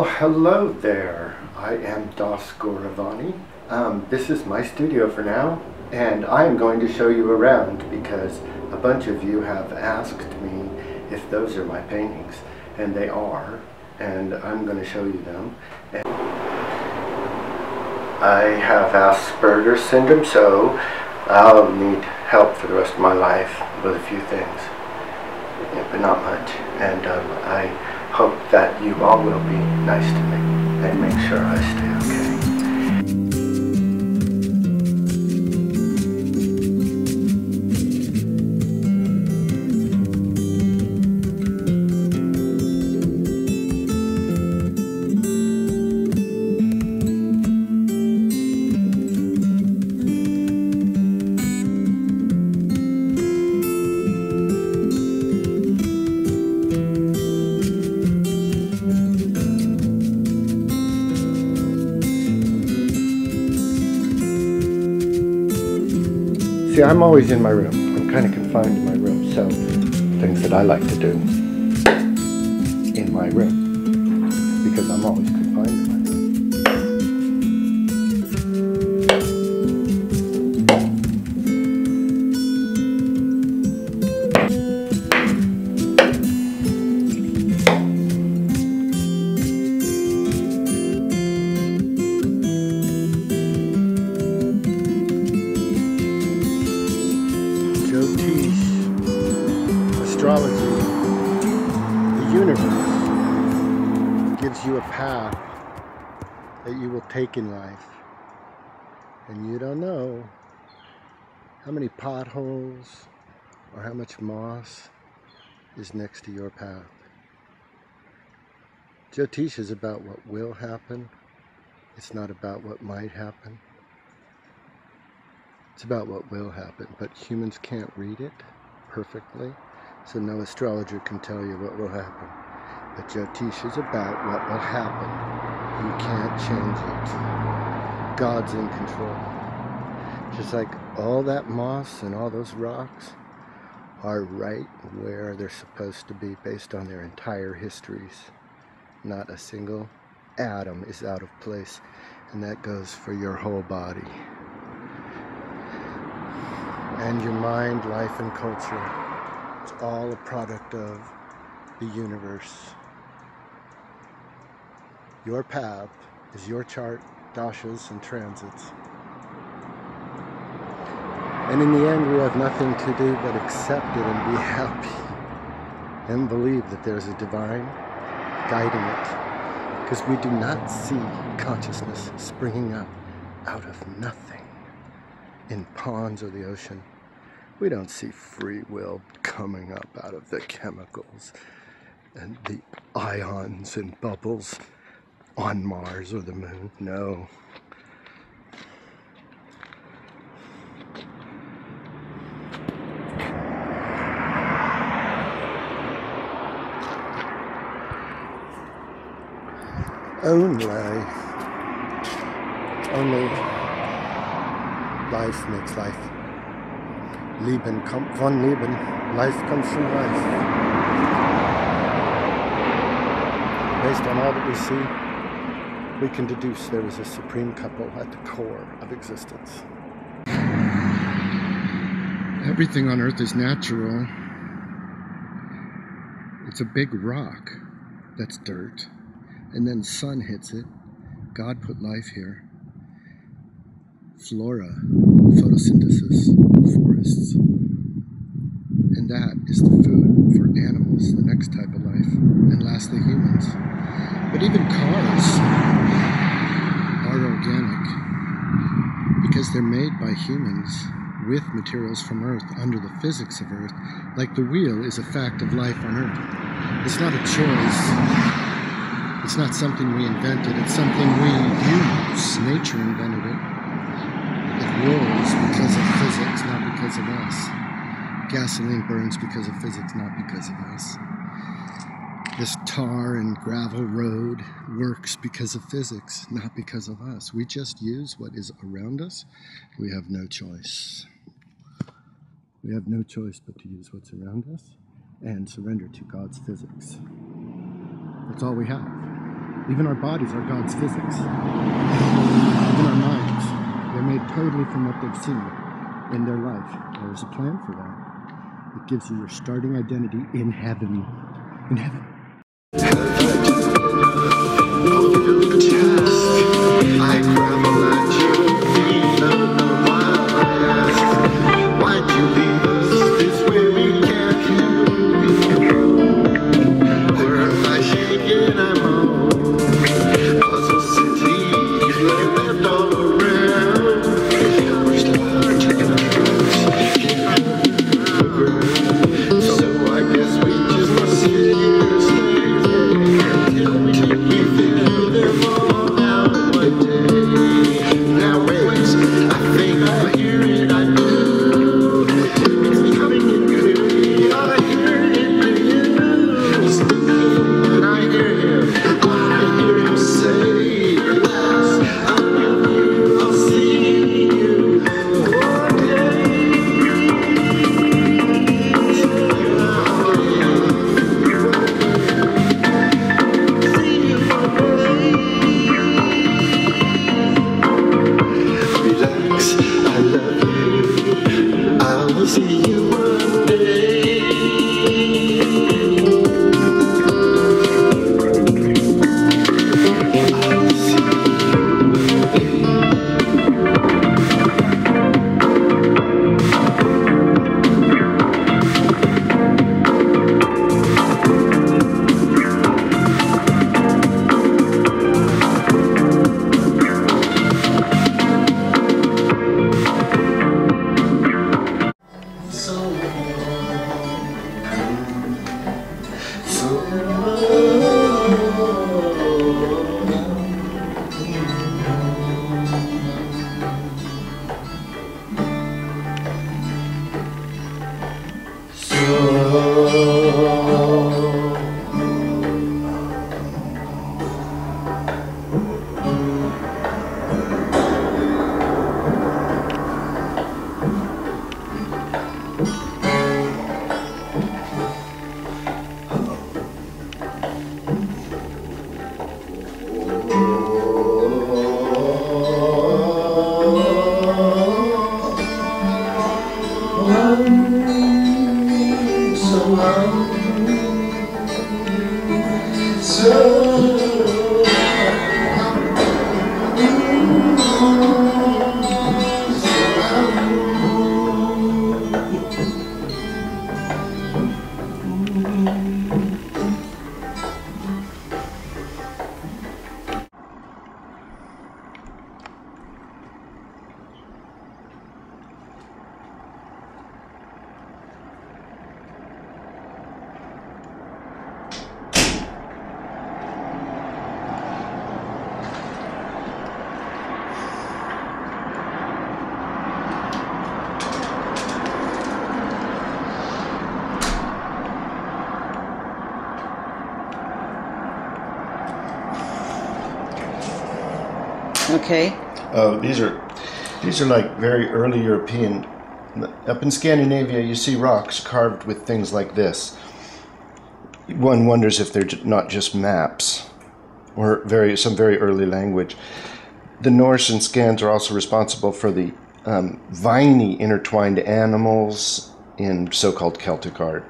Well, hello there. I am Das Goravani. This is my studio for now, and I'm going to show you around because a bunch of you have asked me if those are my paintings, and they are, and I'm going to show you them. And I have Asperger syndrome, so I'll need help for the rest of my life with a few things, but not much. And I hope that you all will be nice to me and make sure I stay okay. See, I'm always in my room. I'm kind of confined in my room, so things that I like to do in my room, because I'm always confined in my room. Jyotish Astrology, the universe gives you a path that you will take in life, and you don't know how many potholes or how much moss is next to your path. Jyotish is about what will happen. It's not about what might happen. It's about what will happen, but humans can't read it perfectly, so no astrologer can tell you what will happen. But Jyotish is about what will happen. You can't change it. God's in control. Just like all that moss and all those rocks are right where they're supposed to be based on their entire histories. Not a single atom is out of place, and that goes for your whole body. And your mind, life, and culture. It's all a product of the universe. Your path is your chart, dashas, and transits. And in the end, we have nothing to do but accept it and be happy. And believe that there's a divine guiding it. Because we do not see consciousness springing up out of nothing. In ponds or the ocean. We don't see free will coming up out of the chemicals and the ions and bubbles on Mars or the moon. No. Only life makes life. Leben kommt von Leben. Life comes from life. Based on all that we see, we can deduce there is a supreme couple at the core of existence. Everything on Earth is natural. It's a big rock that's dirt, and then sun hits it. God put life here. Flora, photosynthesis, forests. And that is the food for animals, the next type of life, and lastly humans. But even cars are organic because they're made by humans with materials from Earth under the physics of Earth, like the wheel is a fact of life on Earth. It's not a choice. It's not something we invented. It's something we use. Nature invented it. It rolls because of physics, not because of us. Gasoline burns because of physics, not because of us. This tar and gravel road works because of physics, not because of us. We just use what is around us. We have no choice. We have no choice but to use what's around us and surrender to God's physics. That's all we have. Even our bodies are God's physics. Even our minds. They're made totally from what they've seen in their life. There's a plan for that. It gives you your starting identity in heaven. In heaven. I gravel at your feet, why'd you leave us this way we can't hear? Or am I shaking, I'm home. Puzzle City, you left all around. We're still checking our drugs. So I guess we just must sit here and stay until we figure them all out one day. Now wait, I think I hear it, I do. It's coming in clearly, I hear it in the news. And I hear him say, I'll give you, I'll see you one day. Relax, I love you. I will see you one day. I'll see you Okay. These are like very early European. Up in Scandinavia, you see rocks carved with things like this. One wonders if they're not just maps or some very early language. The Norse and Scans are also responsible for the viney intertwined animals in so-called Celtic art.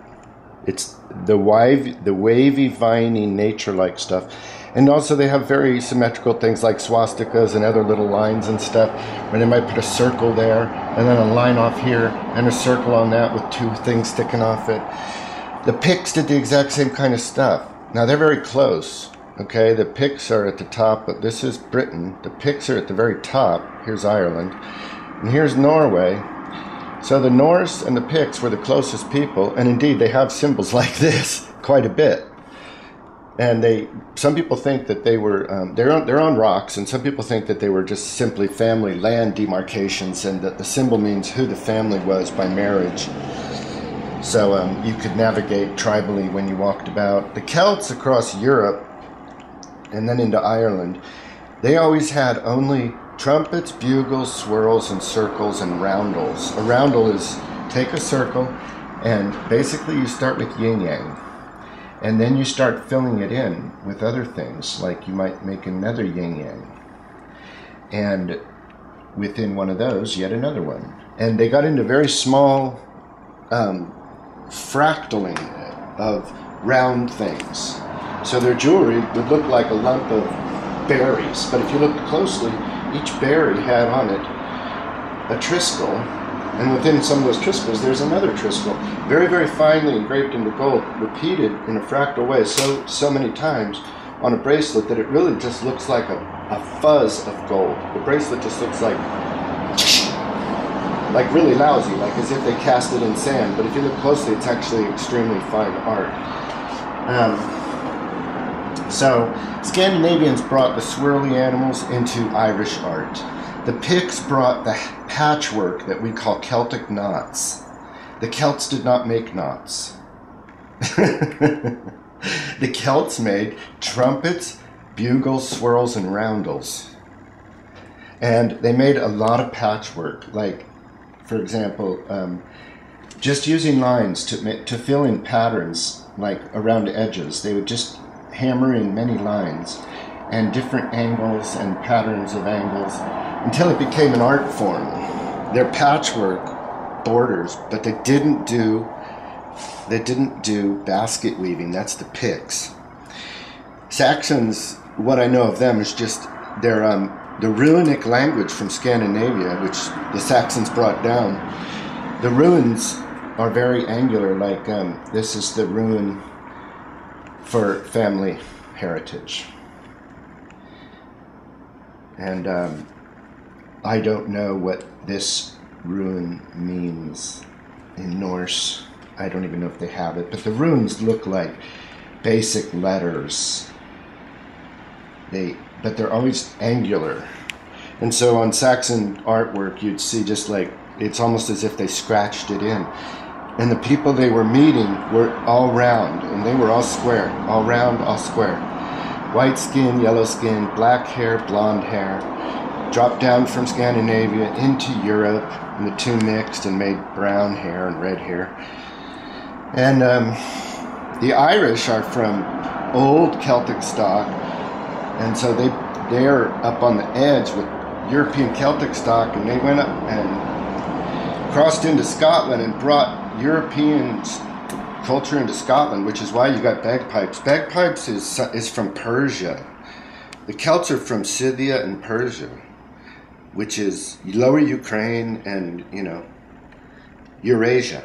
It's the wavy, viney, nature-like stuff. And also they have very symmetrical things like swastikas and other little lines and stuff, where they might put a circle there, and then a line off here, and a circle on that with two things sticking off it. The Picts did the exact same kind of stuff. Now they're very close, okay? The Picts are at the top, but this is Britain. The Picts are at the very top. Here's Ireland. And here's Norway. So the Norse and the Picts were the closest people, and indeed they have symbols like this quite a bit. And some people think that they were, they're on rocks, and some people think that they were just simply family land demarcations, and that the symbol means who the family was by marriage. So you could navigate tribally when you walked about. The Celts across Europe, and then into Ireland, they always had only trumpets, bugles, swirls, and circles, and roundels. A roundel is take a circle, and basically you start with yin-yang. And then you start filling it in with other things, like you might make another yin-yang. And within one of those, yet another one. And they got into very small fractaling of round things. So their jewelry would look like a lump of berries, but if you look closely, each berry had on it a triskel, and within some of those triskels there's another triskel, very, very finely engraved into gold, repeated in a fractal way so many times on a bracelet that it really just looks like a fuzz of gold. The bracelet just looks like really lousy, like as if they cast it in sand, but if you look closely, it's actually extremely fine art. So Scandinavians brought the swirly animals into Irish art. The Picts brought the patchwork that we call Celtic knots. The Celts did not make knots. The Celts made trumpets, bugles, swirls, and roundels. And they made a lot of patchwork, like, for example, just using lines to fill in patterns, like around edges. They would just hammer in many lines and different angles and patterns of angles until it became an art form. They're patchwork borders, but they didn't do basket weaving. That's the Picts. Saxons, what I know of them is just their the runic language from Scandinavia, which the Saxons brought down. The runes are very angular, like this is the rune for family heritage. And I don't know what this rune means in Norse. I don't even know if they have it, but the runes look like basic letters. But they're always angular. And so on Saxon artwork, you'd see just like, it's almost as if they scratched it in. And the people they were meeting were all round, and they were all square, all round, all square. White skin, yellow skin, black hair, blonde hair, dropped down from Scandinavia into Europe, and the two mixed and made brown hair and red hair. And the Irish are from old Celtic stock, and so they're up on the edge with European Celtic stock, and they went up and crossed into Scotland and brought European culture into Scotland, which is why you got bagpipes. Bagpipes is from Persia. The Celts are from Scythia and Persia, which is lower Ukraine and, Eurasia.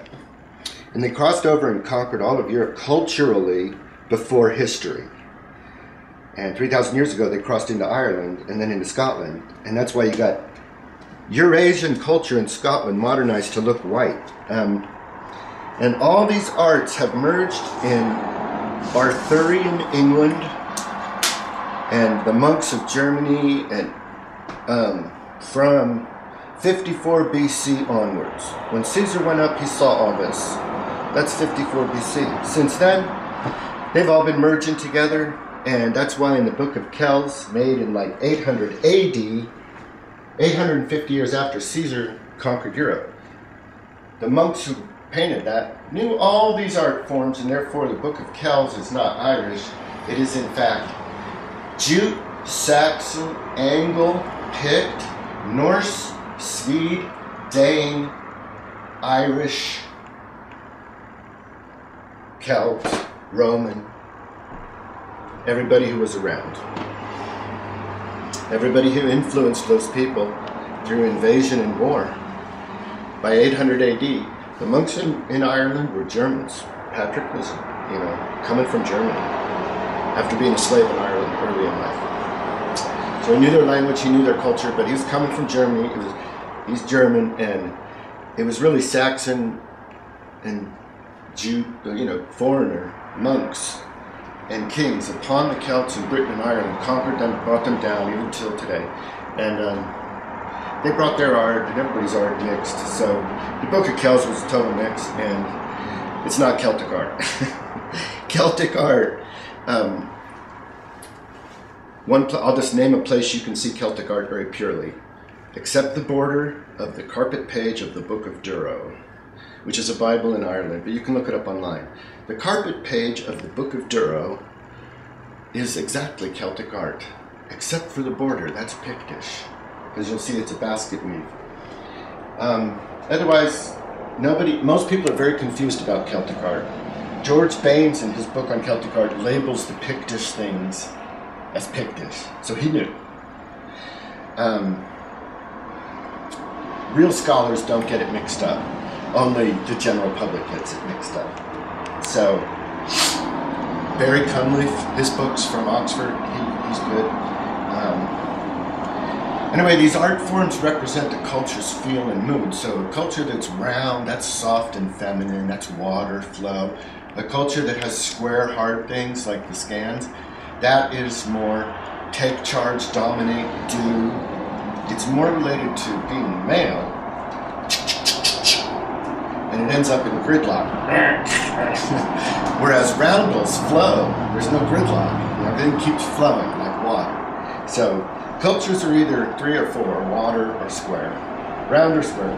And they crossed over and conquered all of Europe culturally before history. And 3,000 years ago, they crossed into Ireland and then into Scotland. And that's why you got Eurasian culture in Scotland modernized to look white. And all these arts have merged in Arthurian England and the monks of Germany, and from 54 BC onwards. When Caesar went up, he saw all this. That's 54 BC. Since then, they've all been merging together. And that's why in the Book of Kells, made in like 800 AD, 850 years after Caesar conquered Europe, the monks who painted that knew all these art forms, and therefore the Book of Kells is not Irish. It is in fact Jute, Saxon, Angle, Pict, Norse, Swede, Dane, Irish, Celt, Roman, everybody who was around. Everybody who influenced those people through invasion and war. By 800 AD, the monks in Ireland were Germans. Patrick was, coming from Germany after being a slave in Ireland early in life. So he knew their language, he knew their culture, but he was coming from Germany. He's German, and it was really Saxon and Jew, foreigner monks and kings upon the Celts in Britain and Ireland, conquered them, brought them down, even till today. And they brought their art, and everybody's art mixed. So the Book of Kells was a total mix, and it's not Celtic art. Celtic art, I'll just name a place you can see Celtic art very purely. Except the border of the carpet page of the Book of Duro, which is a Bible in Ireland, but you can look it up online. The carpet page of the Book of Duro is exactly Celtic art, except for the border. That's Pictish, because you'll see it's a basket weave. Otherwise, most people are very confused about Celtic art. George Baines, in his book on Celtic art, labels the Pictish things as Pictish, so he knew. Real scholars don't get it mixed up. Only the general public gets it mixed up. So, Barry Cunliffe, his book's from Oxford, he's good. Anyway, these art forms represent a culture's feel and mood. So a culture that's round, that's soft and feminine, that's water flow. A culture that has square, hard things like the scans, that is more take charge, dominate, do. It's more related to being male, and it ends up in gridlock. Whereas roundels flow, there's no gridlock. Everything keeps flowing like water. So cultures are either 3 or 4, water or square, round or square.